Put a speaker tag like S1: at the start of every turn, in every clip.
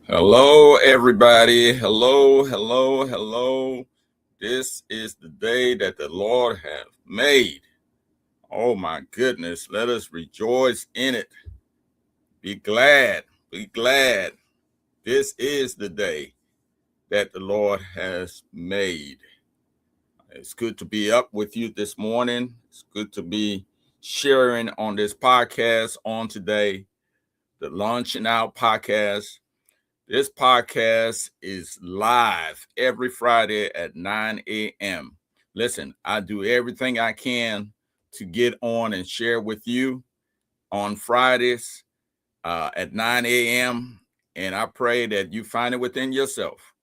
S1: Hello, everybody. Hello, hello, hello. This is the day that the Lord hath made. Oh my goodness. Let us rejoice in it. Be glad. Be glad. This is the day that the Lord has made. It's good to be up with you this morning. It's good to be sharing on this podcast on today, the Launching Out podcast. This podcast is live every Friday at 9 a.m. Listen, I do everything I can to get on and share with you on Fridays at 9 a.m. And I pray that you find it within yourself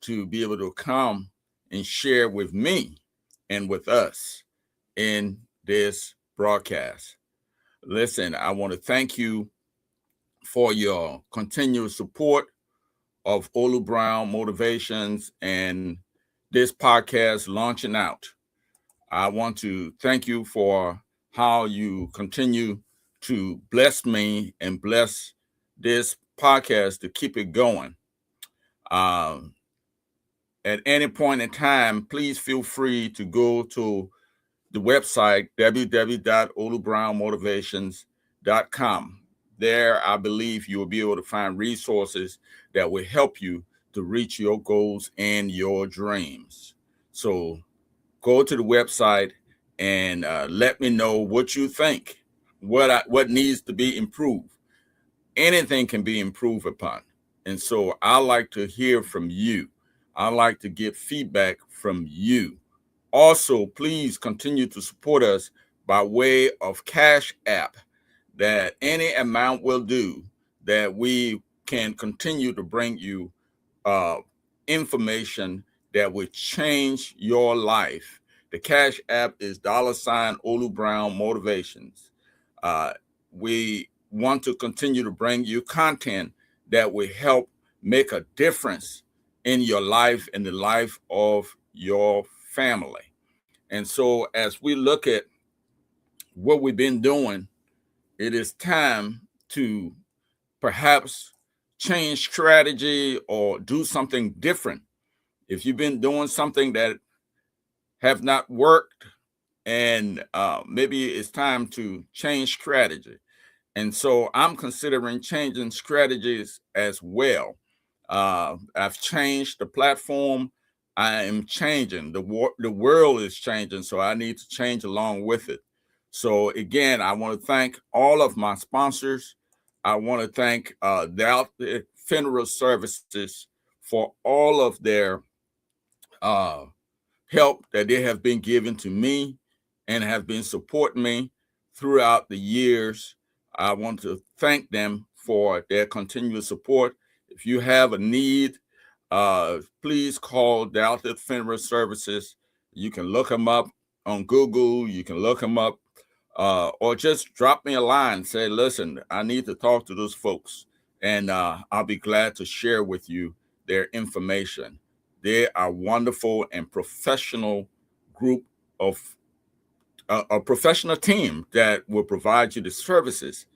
S1: to be able to come and share with me and with us in this broadcast. Listen, I want to thank you for your continuous support of Olu Brown Motivations and this podcast Launching Out. I want to thank you for how you continue to bless me and bless this podcast to keep it going. At any point in time, please feel free to go to the website www.olubrownmotivations.com. There, I believe you will be able to find resources that will help you to reach your goals and your dreams. So go to the website and let me know what you think, what needs to be improved. Anything can be improved upon. And so I like to hear from you. I like to get feedback from you. Also, please continue to support us by way of Cash App, that any amount will do, that we can continue to bring you information that will change your life. The Cash App is $Olu Brown Motivations. We want to continue to bring you content that will help make a difference in your life and the life of your family. And so as we look at what we've been doing, it is time to perhaps change strategy or do something different. If you've been doing something that have not worked, and maybe it's time to change strategy. And so I'm considering changing strategies as well. I've changed the platform. I am changing. The world is changing, so I need to change along with it. So again, I want to thank all of my sponsors. I want to thank the Funeral Services for all of their help that they have been giving to me and have been supporting me throughout the years. I want to thank them for their continuous support. If you have a need, please call Delta Funeral Services. You can look them up on Google. You can look them up or just drop me a line. Say, listen, I need to talk to those folks. And I'll be glad to share with you their information. They are wonderful and professional group of a professional team that will provide you the services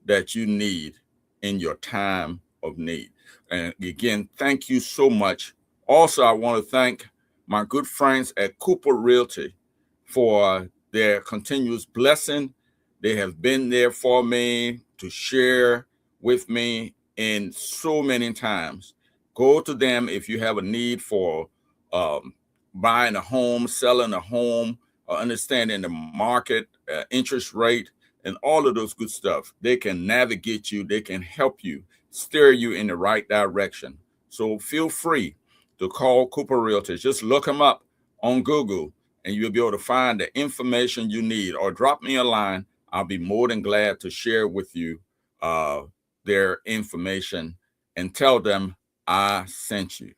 S1: that you need in your time of need. And again, thank you so much. Also, I want to thank my good friends at Cooper Realty for their continuous blessing. They have been there for me to share with me in so many times. Go to them if you have a need for um, buying a home, selling a home, or understanding the market, interest rate, and all of those good stuff. They can navigate you, they can help you, steer you in the right direction. So feel free to call Cooper Realtors. Just look them up on Google and you'll be able to find the information you need, or drop me a line. I'll be more than glad to share with you uh, their information and tell them I sent you.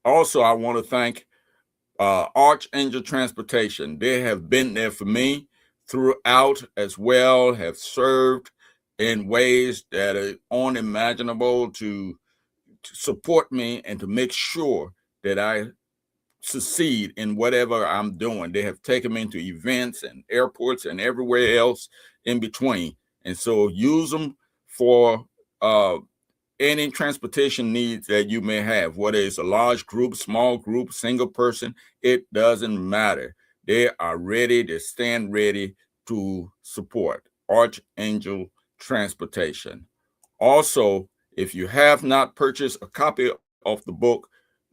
S1: Also, I want to thank Archangel Transportation. They have been there for me throughout as well, have served in ways that are unimaginable to support me and to make sure that I succeed in whatever I'm doing. They have taken me to events and airports and everywhere else in between. And so use them for uh, any transportation needs that you may have, whether it's a large group, small group, single person, it doesn't matter. They are ready, they stand ready to support Archangel Transportation. Also, if you have not purchased a copy of the book,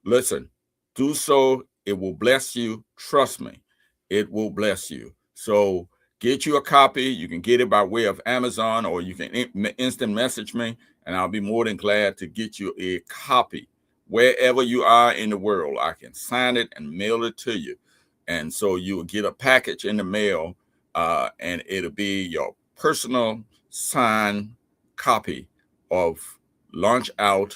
S1: listen, do so. It will bless you. Trust me, it will bless you. So get you a copy. You can get it by way of Amazon, or you can instant message me, and I'll be more than glad to get you a copy. Wherever you are in the world, I can sign it and mail it to you. And so you will get a package in the mail, and it'll be your personal signed copy of Launch Out,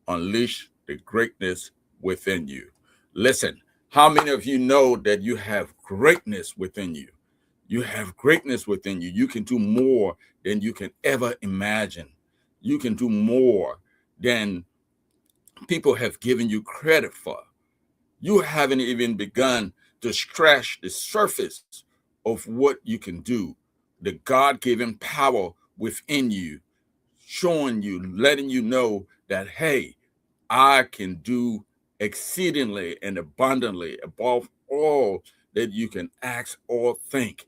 S1: Unleash the Greatness Within You. Listen, how many of you know that you have greatness within you? You have greatness within you. You can do more than you can ever imagine. You can do more than people have given you credit for. You haven't even begun to scratch the surface of what you can do. The God given power within you, showing you, letting you know that, hey, I can do exceedingly and abundantly above all that you can ask or think.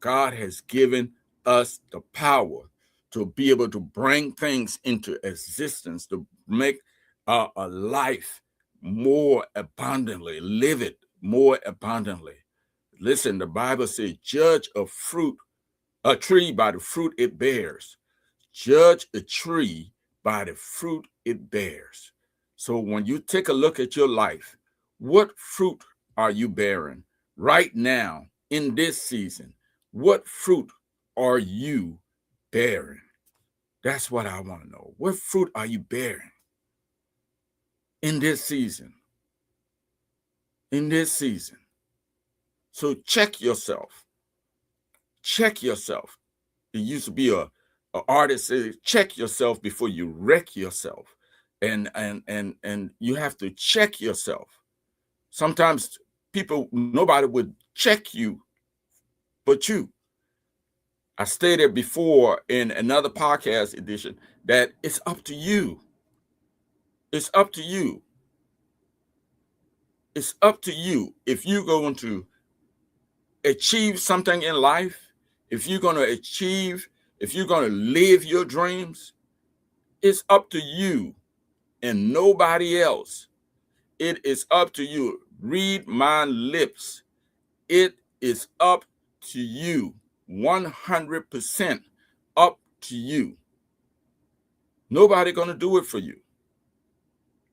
S1: God has given us the power to be able to bring things into existence, to make a life more abundantly, live it more abundantly. Listen, the Bible says, judge a tree by the fruit it bears. Judge a tree by the fruit it bears. So when you take a look at your life, what fruit are you bearing right now in this season? What fruit are you bearing? That's what I want to know. What fruit are you bearing in this season? In this season. So check yourself. Check yourself. It used to be a artist says, check yourself before you wreck yourself. And you have to check yourself. Sometimes nobody would check you but you. I stated before in another podcast edition that it's up to you. It's up to you. It's up to you. If you're going to achieve something in life, if you're going to live your dreams, it's up to you and nobody else. It is up to you. Read my lips. It is up to you. 100% up to you. Nobody going to do it for you.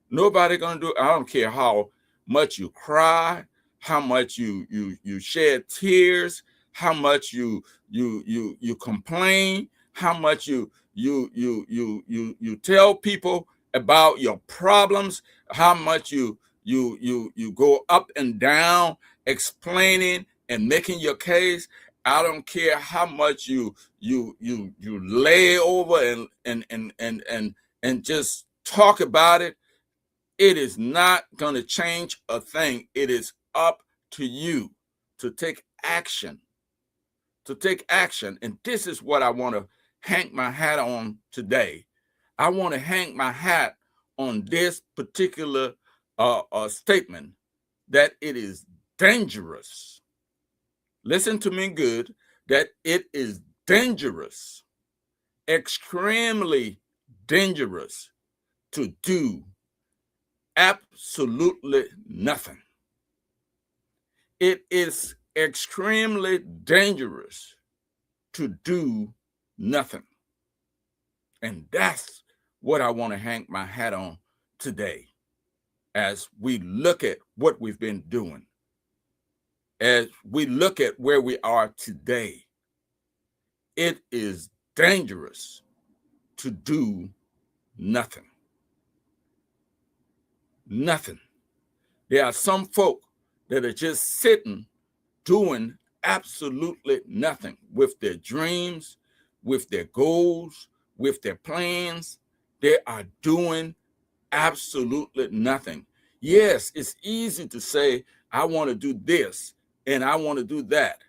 S1: Nobody going to do it. I don't care how much you cry, how much you shed tears, how much you complain, how much you tell people about your problems, how much you go up and down explaining and making your case. I don't care how much you lay over and just talk about it. It is not going to change a thing. It is up to you to take action. To take action. And this is what I want to hang my hat on today. I want to hang my hat on this particular statement that it is dangerous. Listen to me good, that it is dangerous extremely dangerous to do absolutely nothing. It is extremely dangerous to do nothing. And that's what I want to hang my hat on today as we look at what we've been doing, as we look at where we are today. It is dangerous to do nothing. Nothing. There are some folk that are just sitting doing absolutely nothing with their dreams, with their goals, with their plans. They are doing absolutely nothing. Yes, it's easy to say, I want to do this and I want to do that,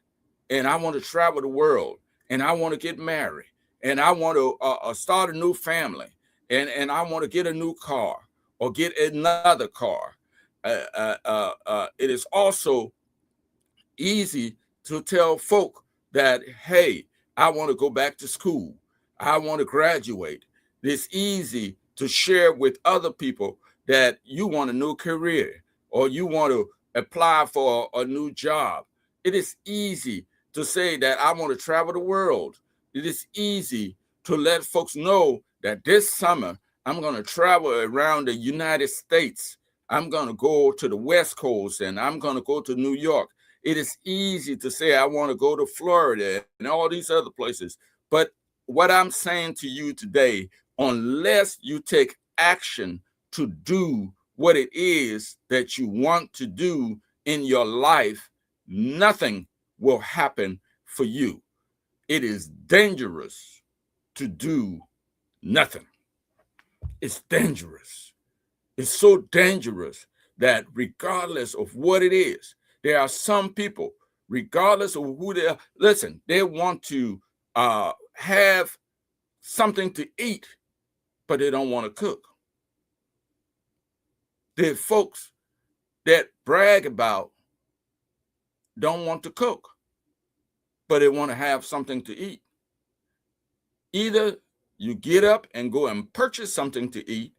S1: and I want to travel the world, and I want to get married, and I want to start a new family, and I want to get a new car or get another car. It is also easy to tell folk that, hey, I want to go back to school. I want to graduate. It's easy to share with other people that you want a new career or you want to apply for a new job. It is easy to say that I want to travel the world. It is easy to let folks know that this summer I'm going to travel around the United States. I'm going to go to the West Coast and I'm going to go to New York. It is easy to say I want to go to Florida and all these other places. But what I'm saying to you today, unless you take action to do what it is that you want to do in your life, nothing will happen for you. It is dangerous to do nothing. It's dangerous. It's so dangerous that regardless of what it is, there are some people, regardless of who they are, listen, they want to have something to eat, but they don't want to cook. The folks that brag about don't want to cook, but they want to have something to eat. Either you get up and go and purchase something to eat,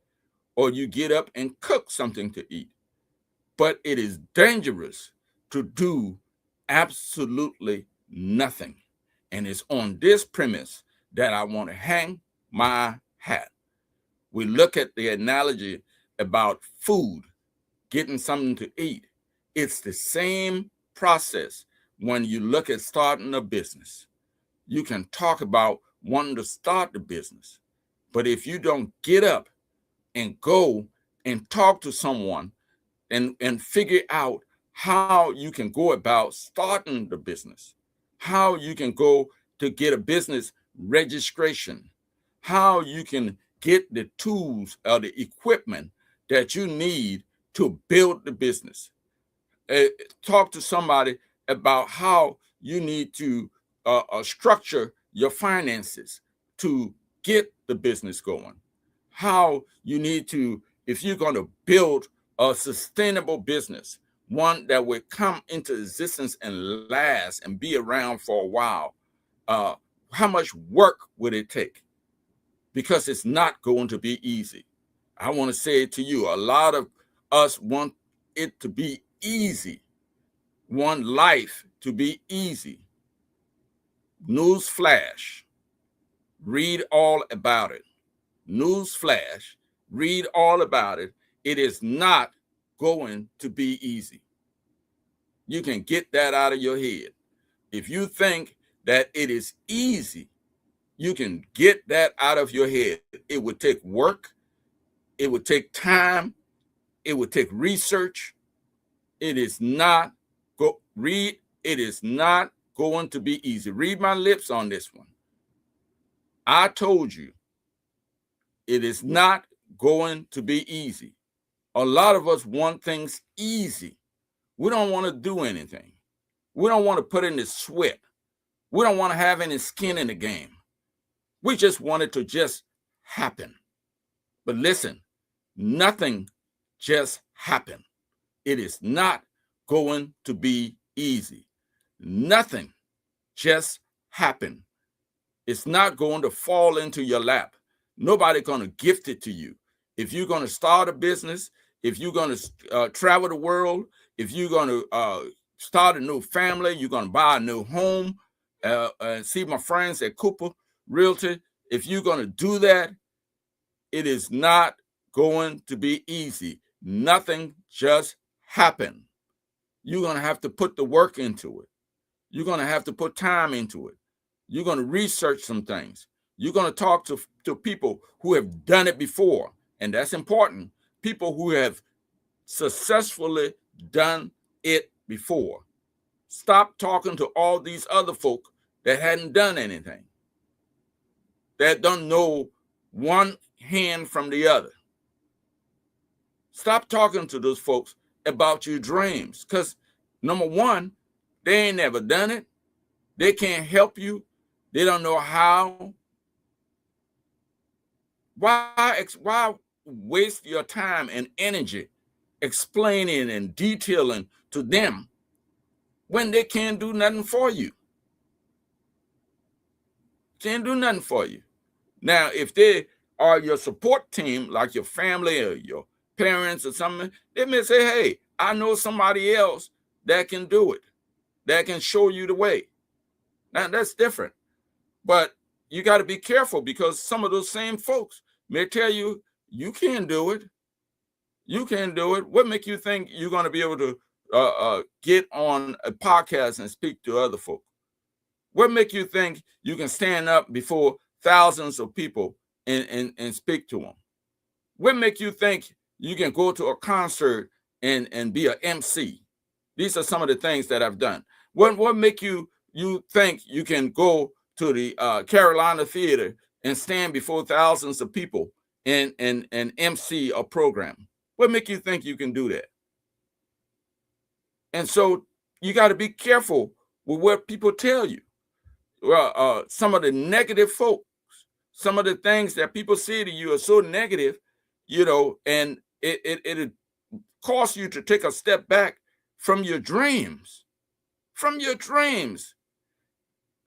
S1: or you get up and cook something to eat. But it is dangerous to do absolutely nothing. And it's on this premise that I want to hang my hat. We look at the analogy about food, getting something to eat. It's the same process when you look at starting a business. You can talk about wanting to start the business, but if you don't get up and go and talk to someone and figure out how you can go about starting the business, how you can go to get a business registration, how you can get the tools or the equipment that you need to build the business. Talk to somebody about how you need to structure your finances to get the business going, how you need to, if you're going to build a sustainable business, one that will come into existence and last and be around for a while, how much work would it take? Because it's not going to be easy. I want to say it to you. A lot of us want it to be easy, want life to be easy. News flash, read all about it. News flash, read all about it. It is not going to be easy. You can get that out of your head. If you think that it is easy, you can get that out of your head. It would take work. It would take time. It would take research. It is not it is not going to be easy. Read my lips on this one. I told you it is not going to be easy. A lot of us want things easy. We don't want to do anything. We don't want to put in the sweat. We don't want to have any skin in the game. We just want it to just happen. But listen, nothing just happened. It is not going to be easy. Nothing just happened. It's not going to fall into your lap. Nobody's going to gift it to you. If you're going to start a business, if you're going to travel the world, if you're going to start a new family, you're going to buy a new home, see my friends at Cooper Realty, if you're going to do that, it is not going to be easy. Nothing just happened. You're going to have to put the work into it. You're going to have to put time into it. You're going to research some things. You're going to talk to people who have done it before. And that's important. People who have successfully done it before. Stop talking to all these other folk that hadn't done anything, that don't know one hand from the other. Stop talking to those folks about your dreams, because number one, they ain't never done it. They can't help you. They don't know how. Why waste your time and energy explaining and detailing to them when they can't do nothing for you? Can't do nothing for you. Now, if they are your support team, like your family or your parents or something, they may say, hey, I know somebody else that can do it, that can show you the way. Now, that's different. But you got to be careful, because some of those same folks may tell you, you can't do it. You can't do it. What makes you think you're going to be able to get on a podcast and speak to other folks? What makes you think you can stand up before thousands of people and speak to them? What makes you think you can go to a concert and be an MC? These are some of the things that I've done. What make you think you can go to the Carolina Theater and stand before thousands of people and MC a program? What make you think you can do that? And so you got to be careful with what people tell you. Well, some of the negative folks, some of the things that people say to you are so negative, and it cause you to take a step back from your dreams. From your dreams.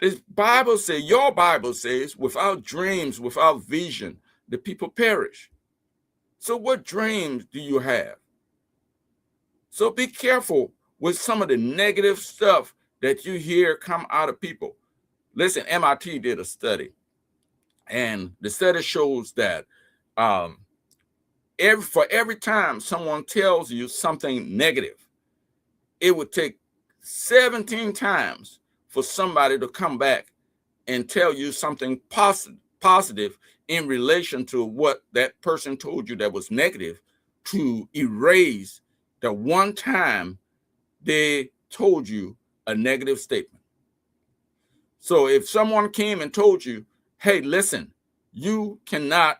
S1: The Bible says, your Bible says, without dreams, without vision, the people perish. So what dreams do you have? So be careful with some of the negative stuff that you hear come out of people. Listen, MIT did a study, and the study shows that for every time someone tells you something negative, it would take 17 times for somebody to come back and tell you something positive in relation to what that person told you that was negative, to erase the one time they told you a negative statement. So if someone came and told you, hey, listen, you cannot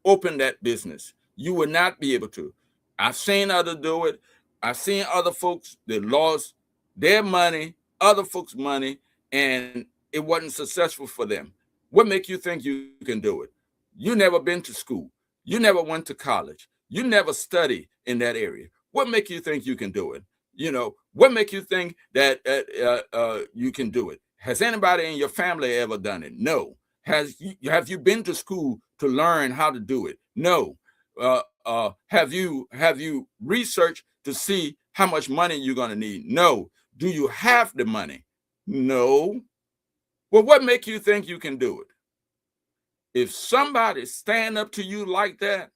S1: open that business, you will not be able to. I've seen others do it. I've seen other folks that lost their money, other folks' money, and it wasn't successful for them. What makes you think you can do it? You never been to school. You never went to college. You never studied in that area. What makes you think you can do it? What makes you think that you can do it? Has anybody in your family ever done it? No. Have you been to school to learn how to do it? No. Have you researched to see how much money you're going to need? No. Do you have the money? No. Well, what makes you think you can do it? If somebody stand up to you like that,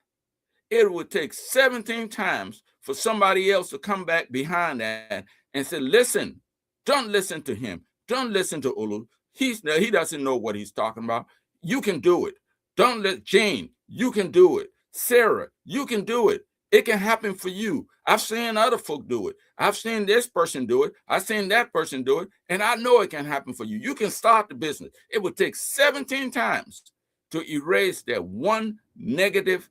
S1: it would take 17 times for somebody else to come back behind that and say, listen, don't listen to him. Don't listen to Olu. He doesn't know what he's talking about. You can do it. Don't let Jane, you can do it. Sarah, you can do it. It can happen for you. I've seen other folk do it. I've seen this person do it. I've seen that person do it. And I know it can happen for you. You can start the business. It would take 17 times to erase that one negative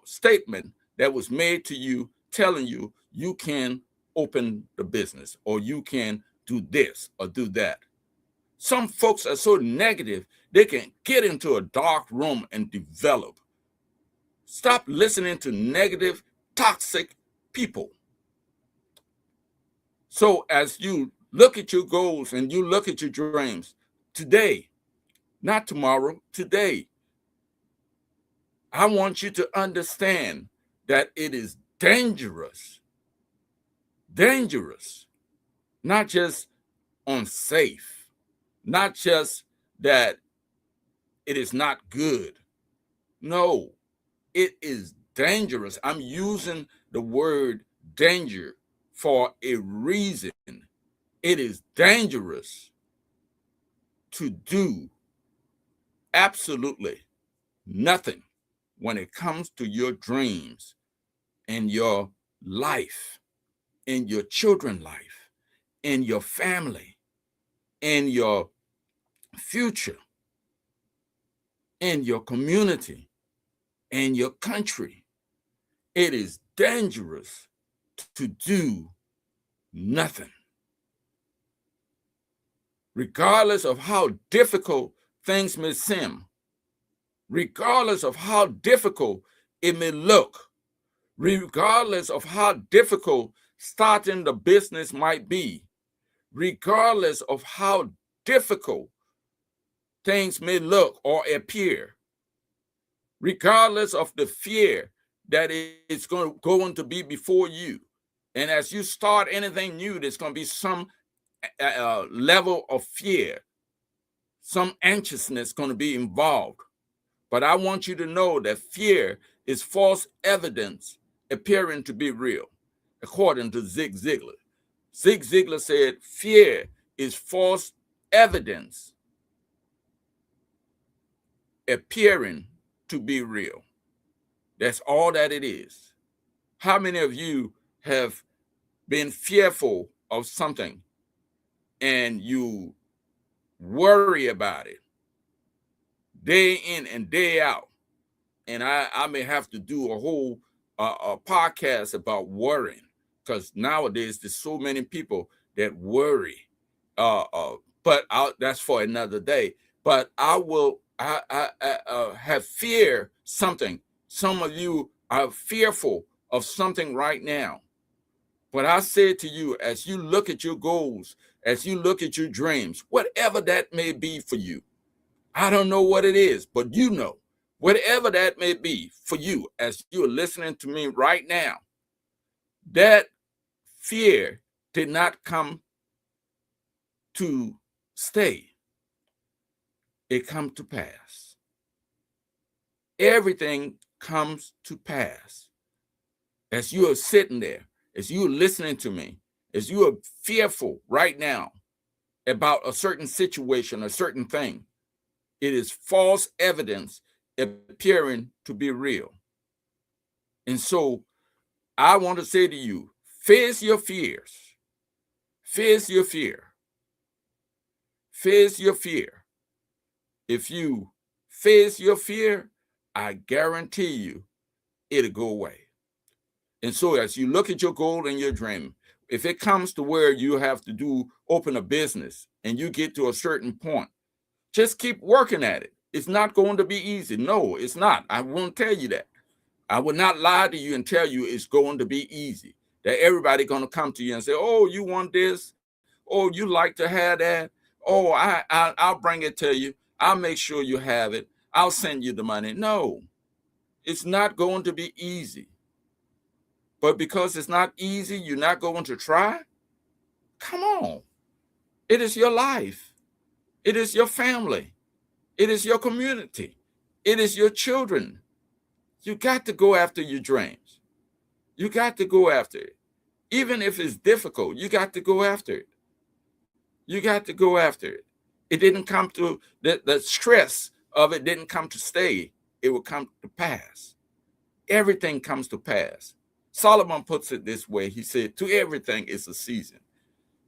S1: statement that was made to you, telling you you can open the business, or you can do this or do that. Some folks are so negative, they can get into a dark room and develop. Stop listening to negative, toxic people. So as you look at your goals and you look at your dreams today, Not tomorrow, today. I want you to understand that it is dangerous, dangerous, not just unsafe, not just that it is not good. No, it is dangerous. I'm using the word danger for a reason. It is dangerous to do absolutely nothing when it comes to your dreams and your life, in your children's life, in your family, in your future, in your community, in your country. It is dangerous to do nothing. Regardless of how difficult things may seem, regardless of how difficult it may look, regardless of how difficult starting the business might be, regardless of how difficult things may look or appear, regardless of the fear that it's going to be before you. And as you start anything new, there's going to be some level of fear, some anxiousness going to be involved. But I want you to know that fear is false evidence appearing to be real, according to Zig Ziglar. Zig Ziglar said, fear is false evidence appearing to be real. That's all that it is. How many of you have been fearful of something and you worry about it day in and day out? And I may have to do a whole podcast about worrying, because nowadays there's so many people that worry. But that's for another day. But I have fear something. Some of you are fearful of something right now. But I said to you, as you look at your goals, as you look at your dreams, whatever that may be for you, I don't know what it is, but you know, whatever that may be for you, as you're listening to me right now, that fear did not come to stay. It come to pass. Everything comes to pass. As you are sitting there, as you are listening to me, as you are fearful right now about a certain situation, a certain thing, it is false evidence appearing to be real. And so I want to say to you, face your fears. Face your fear. Face your fear. If you face your fear, I guarantee you it'll go away. And so as you look at your goal and your dream, if it comes to where you have to open a business and you get to a certain point, just keep working at it. It's not going to be easy. No, it's not. I won't tell you that. I will not lie to you and tell you it's going to be easy. That everybody going to come to you and say, "Oh, you want this? Oh, you like to have that? Oh, I'll bring it to you. I'll make sure you have it. I'll send you the money." No, it's not going to be easy. But because it's not easy, you're not going to try? Come on. It is your life. It is your family. It is your community. It is your children. You got to go after your dreams. You got to go after it. Even if it's difficult, you got to go after it. You got to go after it. It didn't come to, the stress of it didn't come to stay. It will come to pass. Everything comes to pass. Solomon puts it this way. He said, to everything is a season.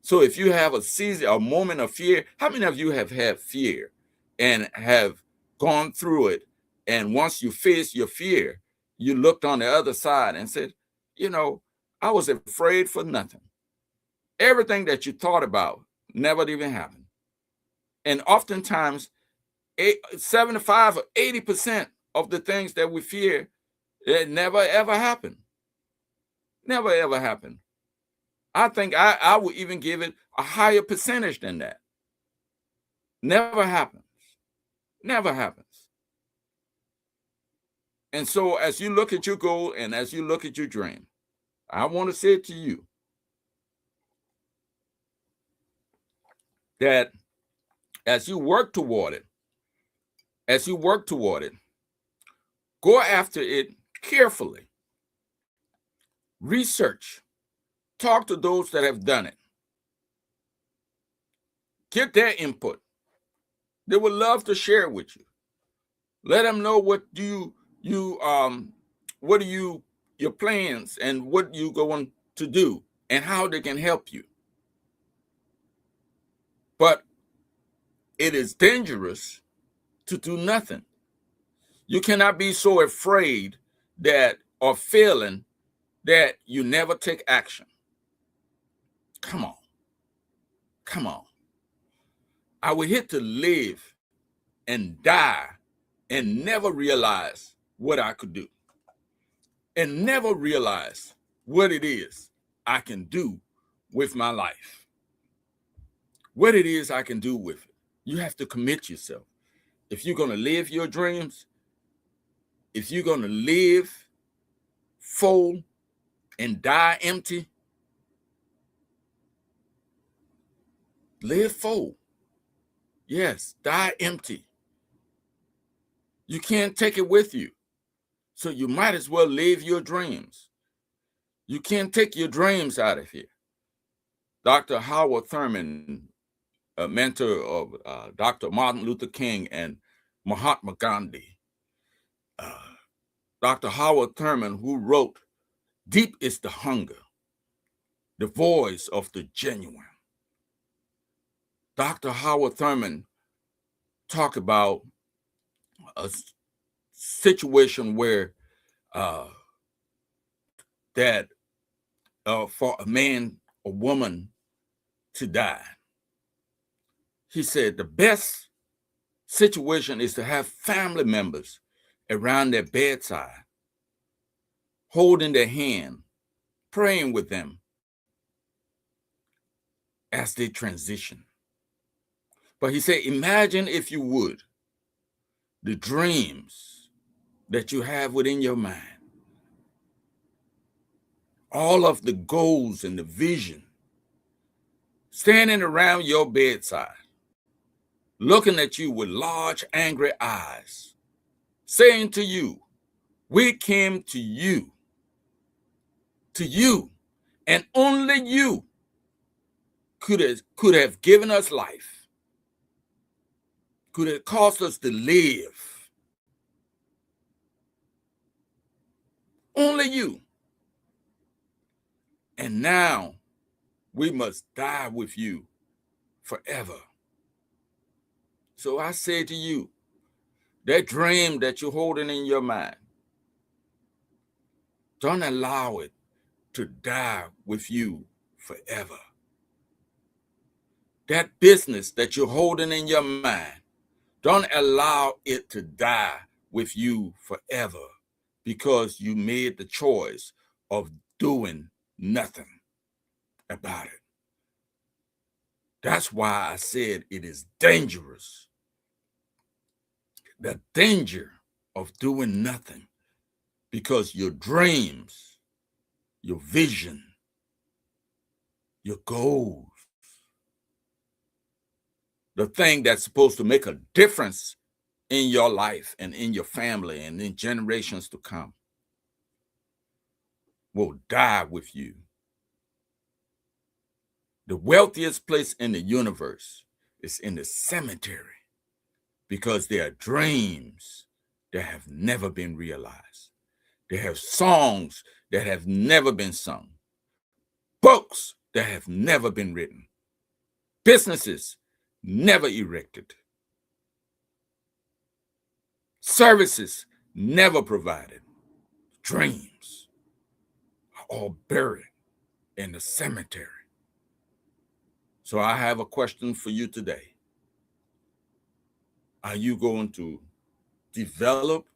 S1: So if you have a season, a moment of fear, how many of you have had fear and have gone through it? And once you face your fear, you looked on the other side and said, I was afraid for nothing. Everything that you thought about never even happened. And oftentimes, 75 or 80% of the things that we fear, it never ever happened. Never ever happened. I think I would even give it a higher percentage than that. Never happens. Never happens. And so as you look at your goal and as you look at your dream, I want to say to you that as you work toward it, go after it carefully. Research. Talk to those that have done it. Get their input. They would love to share it with you. Let them know what are your plans and what you going to do and how they can help you. But it is dangerous to do nothing. You cannot be so afraid that or failing that you never take action. Come on. Come on. I would hate to live and die and never realize what I could do and never realize what it is I can do with my life. What it is I can do with it. You have to commit yourself. If you're going to live your dreams, if you're going to live full and die empty, live full. Yes, die empty. You can't take it with you. So you might as well live your dreams. You can't take your dreams out of here. Dr. Howard Thurman, a mentor of Dr. Martin Luther King and Mahatma Gandhi. Dr. Howard Thurman, who wrote, "Deep is the hunger, the voice of the genuine." Dr. Howard Thurman talked about a situation where for a man or woman to die. He said the best situation is to have family members around their bedside, holding their hand, praying with them as they transition. But he said, imagine, if you would, the dreams that you have within your mind, all of the goals and the vision, standing around your bedside, looking at you with large, angry eyes, saying to you, we came to you, and only you could have given us life, could have caused us to live. Only you. And now we must die with you forever. So I say to you, that dream that you're holding in your mind, don't allow it to die with you forever. That business that you're holding in your mind, don't allow it to die with you forever because you made the choice of doing nothing about it. That's why I said it is dangerous. The danger of doing nothing, because your dreams, your vision, your goals, the thing that's supposed to make a difference in your life and in your family and in generations to come, will die with you. The wealthiest place in the universe is in the cemetery, because there are dreams that have never been realized. They have songs that have never been sung, books that have never been written, businesses never erected, services never provided. Dreams are all buried in the cemetery. So I have a question for you today. Are you going to develop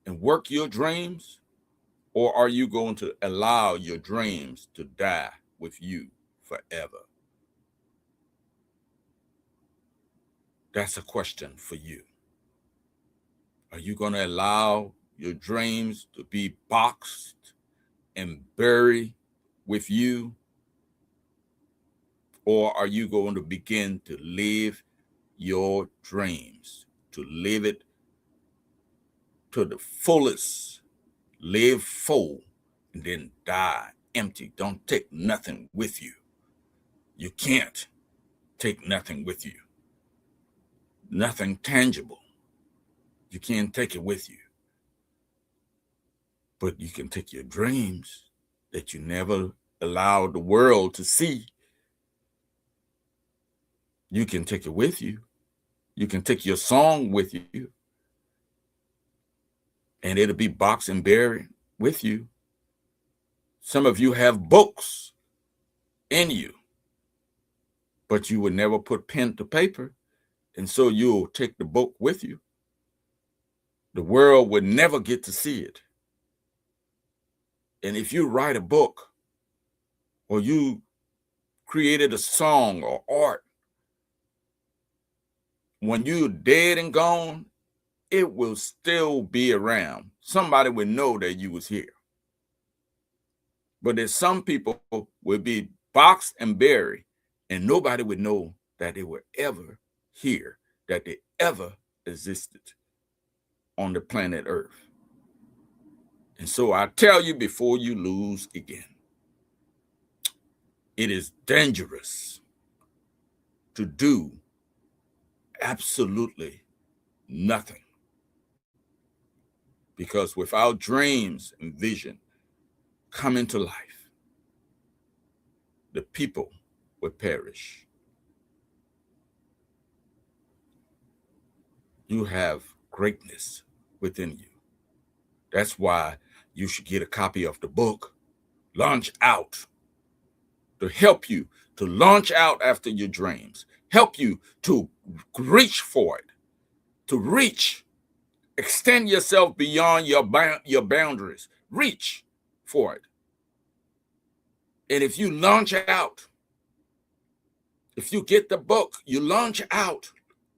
S1: and work your dreams, or are you going to allow your dreams to die with you forever? That's a question for you. Are you going to allow your dreams to be boxed and buried with you? Or are you going to begin to live your dreams, to live it to the fullest, live full, and then die empty? Don't take nothing with you. You can't take nothing with you. Nothing tangible. You can't take it with you. But you can take your dreams that you never allowed the world to see. You can take it with you. You can take your song with you. And it'll be boxed and buried with you. Some of you have books in you, but you would never put pen to paper. And so you'll take the book with you. The world would never get to see it. And if you write a book, or you created a song or art, when you're dead and gone, it will still be around. Somebody will know that you was here. But there's some people will be boxed and buried, and nobody would know that they were ever here, that they ever existed on the planet Earth. And so I tell you before you lose again, it is dangerous to do absolutely nothing. Because without dreams and vision coming to life, the people will perish. You have greatness within you. That's why you should get a copy of the book, Launch Out, to help you to launch out after your dreams, help you to reach for it, to reach, extend yourself beyond your boundaries, reach for it. And if you launch out, if you get the book, you launch out,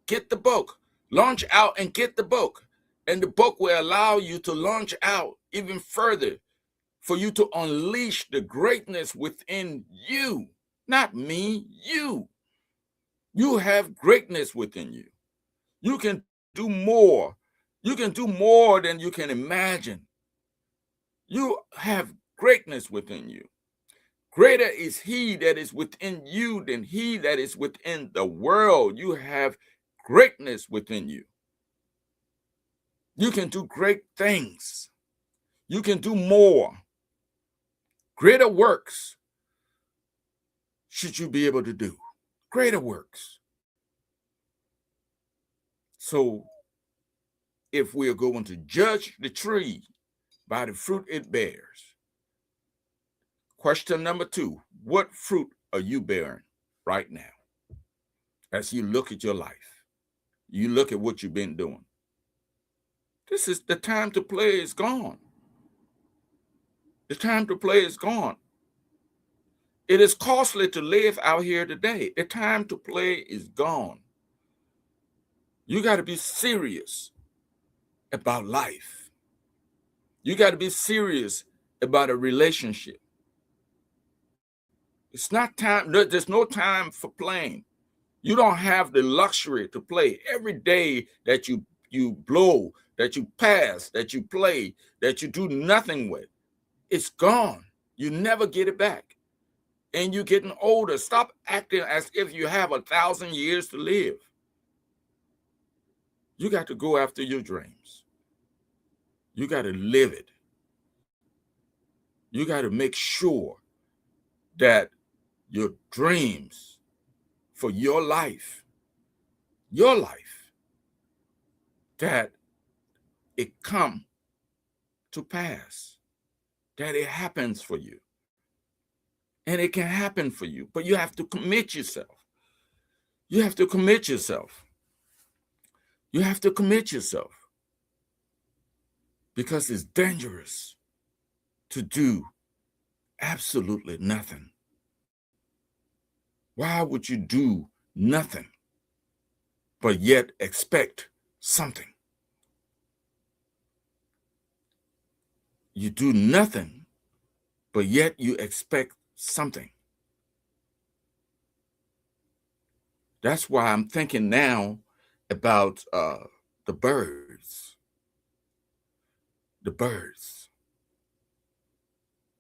S1: get the book, launch out and get the book. And the book will allow you to launch out even further, for you to unleash the greatness within you, not me, you. You have greatness within you. You can do more. You can do more than you can imagine. You have greatness within you. Greater is he that is within you than he that is within the world. You have greatness within you. You can do great things. You can do more. Greater works should you be able to do. Greater works. So if we are going to judge the tree by the fruit it bears, question number 2, what fruit are you bearing right now? As you look at your life, you look at what you've been doing. This is the time to play is gone. The time to play is gone. It is costly to live out here today. The time to play is gone. You got to be serious about life. You got to be serious about a relationship. It's not time. There's no time for playing. You don't have the luxury to play. Every day that you blow, that you pass, that you play, that you do nothing with, it's gone. You never get it back. And you're getting older. Stop acting as if you have 1,000 years to live. You got to go after your dreams. You got to live it. You got to make sure that your dreams for your life, that it come to pass, that it happens for you. And it can happen for you, but you have to commit yourself. You have to commit yourself. You have to commit yourself, because it's dangerous to do absolutely nothing. Why would you do nothing? but yet expect something. You do nothing, but yet you expect something. That's why I'm thinking now about the birds. The birds.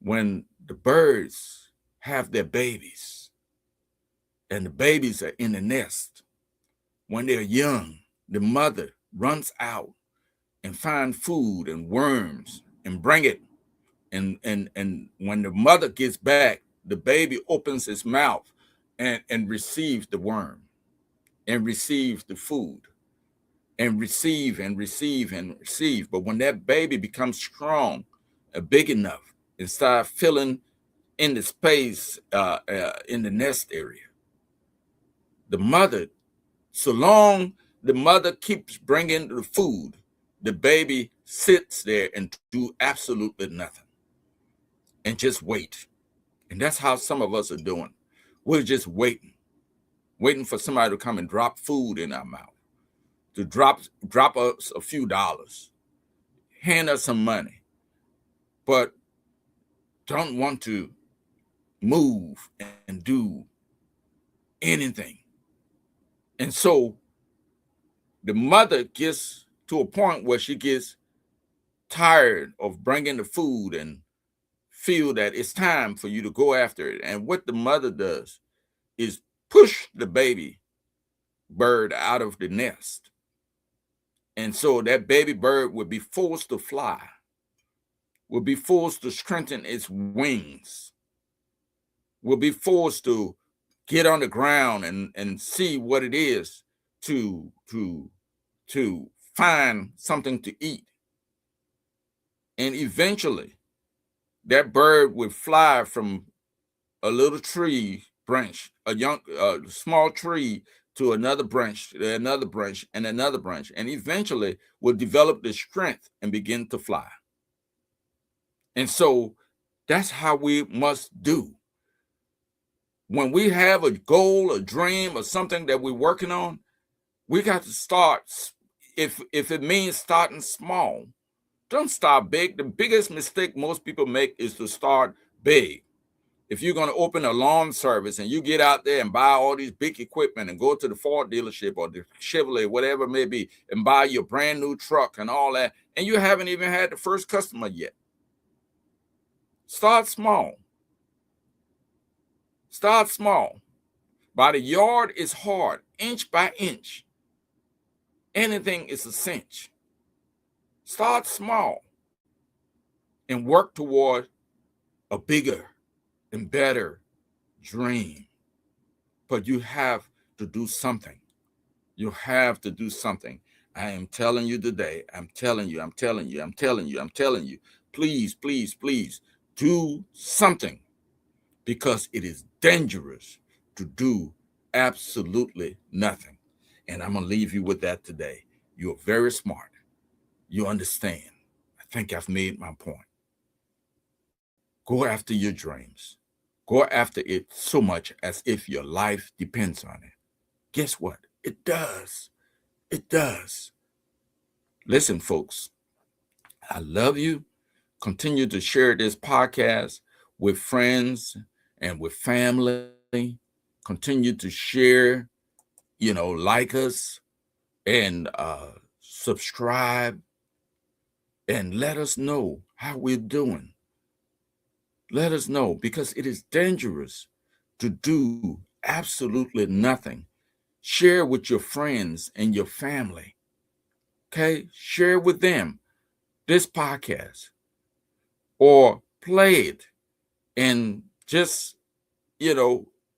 S1: When the birds have their babies and the babies are in the nest, when they're young, the mother runs out and finds food and worms and bring it. And when the mother gets back, the baby opens its mouth and receives the worm and receives the food and receive and receive and receive. But when that baby becomes strong, big enough, and start filling in the space in the nest area, the mother, so long the mother keeps bringing the food, the baby sits there and do absolutely nothing and just wait. And that's how some of us are doing. We're just waiting for somebody to come and drop food in our mouth, to drop us a few dollars, hand us some money, but don't want to move and do anything. And so the mother gets to a point where she gets tired of bringing the food and feel that it's time for you to go after it. And what the mother does is push the baby bird out of the nest. And so that baby bird would be forced to fly, will be forced to strengthen its wings, will be forced to get on the ground and see what it is to find something to eat. And eventually that bird would fly from a little tree branch, a small tree, to another branch, and another branch, and eventually will develop the strength and begin to fly. And so that's how we must do. When we have a goal, a dream, or something that we're working on, we got to start. If it means starting small, don't start big. The biggest mistake most people make is to start big. If you're going to open a lawn service and you get out there and buy all these big equipment and go to the Ford dealership or the Chevrolet, whatever it may be, and buy your brand new truck and all that, and you haven't even had the first customer yet. Start small. Start small. By the yard is hard, inch by inch. Anything is a cinch. Start small and work toward a bigger and better dream. But you have to do something. You have to do something. I am telling you today, I'm telling you, please, please, please do something, because it is dangerous to do absolutely nothing. And I'm going to leave you with that today. You're very smart. You understand. I think I've made my point. Go after your dreams. Go after it so much as if your life depends on it. Guess what? It does. It does. Listen, folks, I love you. Continue to share this podcast with friends and with family. Continue to share, like us and subscribe and let us know how we're doing. Let us know, because it is dangerous to do absolutely nothing. Share with your friends and your family. Okay? Share with them this podcast or play it and just,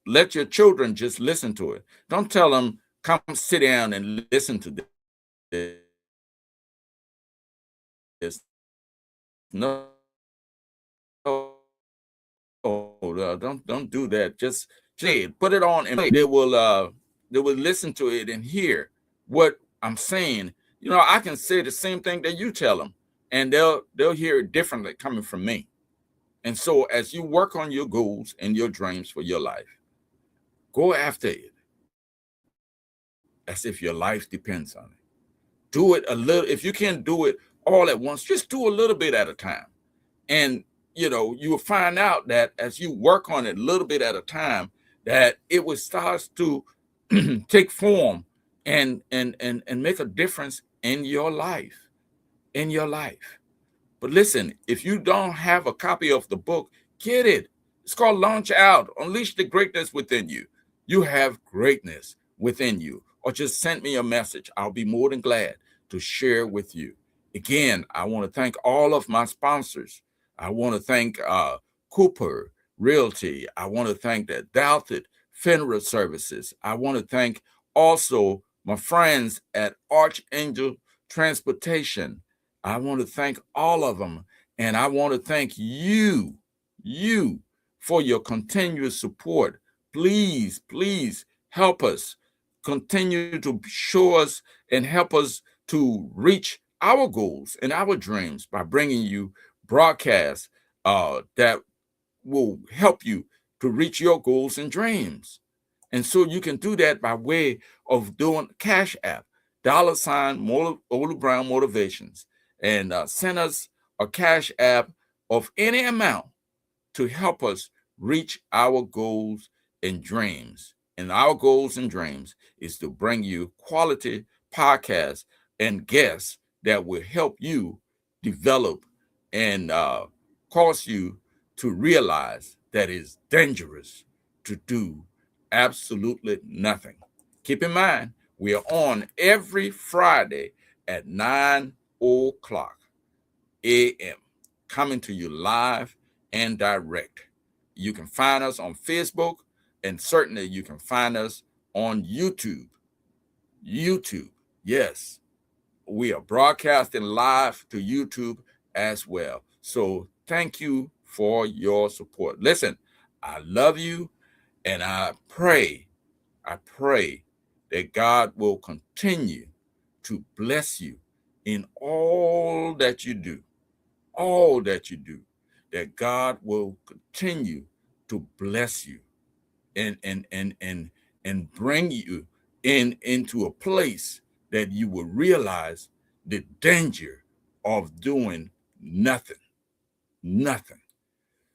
S1: let your children just listen to it. Don't tell them, come sit down and listen to this. No, don't do that. Just say it, put it on, and they will listen to it and hear what I'm saying. I can say the same thing that you tell them, and they'll hear it differently coming from me. And so as you work on your goals and your dreams for your life, go after it. as if your life depends on it. Do it a little. If you can't do it all at once, just do a little bit at a time. And, you will find out that as you work on it a little bit at a time, that it will start to take form and make a difference in your life, But listen, if you don't have a copy of the book, get it. It's called Launch Out, Unleash the Greatness Within You. You have greatness within you. Or just send me a message. I'll be more than glad to share with you. Again, I want to thank all of my sponsors. I want to thank Cooper Realty. I want to thank the Douthit Funeral Services. I want to thank also my friends at Archangel Transportation. I want to thank all of them. And I want to thank you for your continuous support. Please, please help us. Continue to show us and help us to reach our goals and our dreams by bringing you broadcasts that will help you to reach your goals and dreams. And so you can do that by way of doing Cash App, $ Olu Brown Motivations, and send us a Cash App of any amount to help us reach our goals and dreams. And our goals and dreams is to bring you quality podcasts and guests that will help you develop and cause you to realize that it's dangerous to do absolutely nothing. Keep in mind, we are on every Friday at 9 o'clock a.m., coming to you live and direct. You can find us on Facebook, and certainly you can find us on YouTube. Yes, we are broadcasting live to YouTube as well. So thank you for your support. Listen, I love you, and I pray that God will continue to bless you in all that you do, that God will continue to bless you and bring you into a place that you will realize the danger of doing nothing.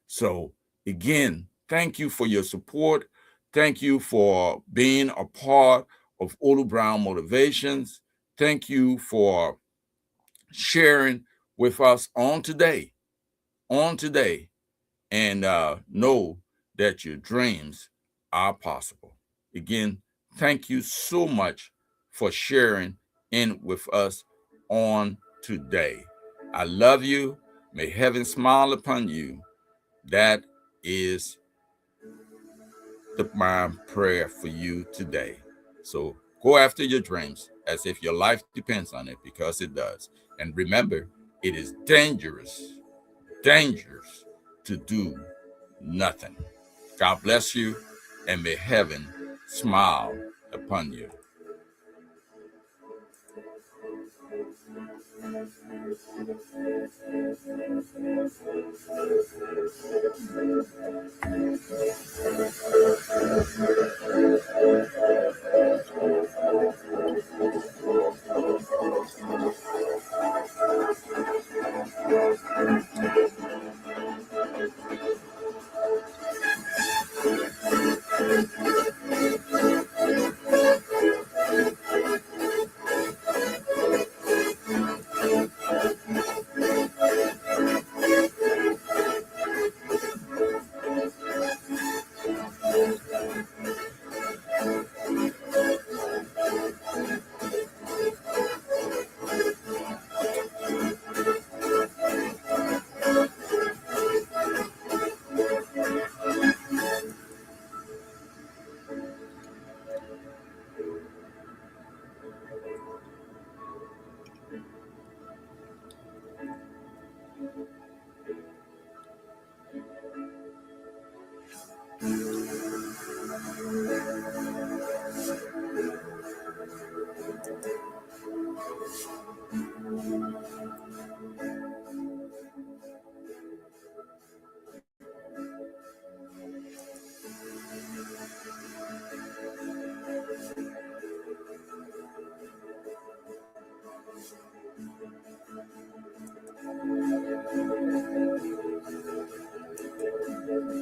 S1: So again, thank you for your support. Thank you for being a part of Olu Brown Motivations. Thank you for sharing with us on today, and know that your dreams are possible. Again, thank you so much for sharing in with us on today. I love you. May heaven smile upon you. That is my prayer for you today. So go after your dreams as if your life depends on it, because it does. And remember, it is dangerous to do nothing. God bless you, and may heaven smile upon you.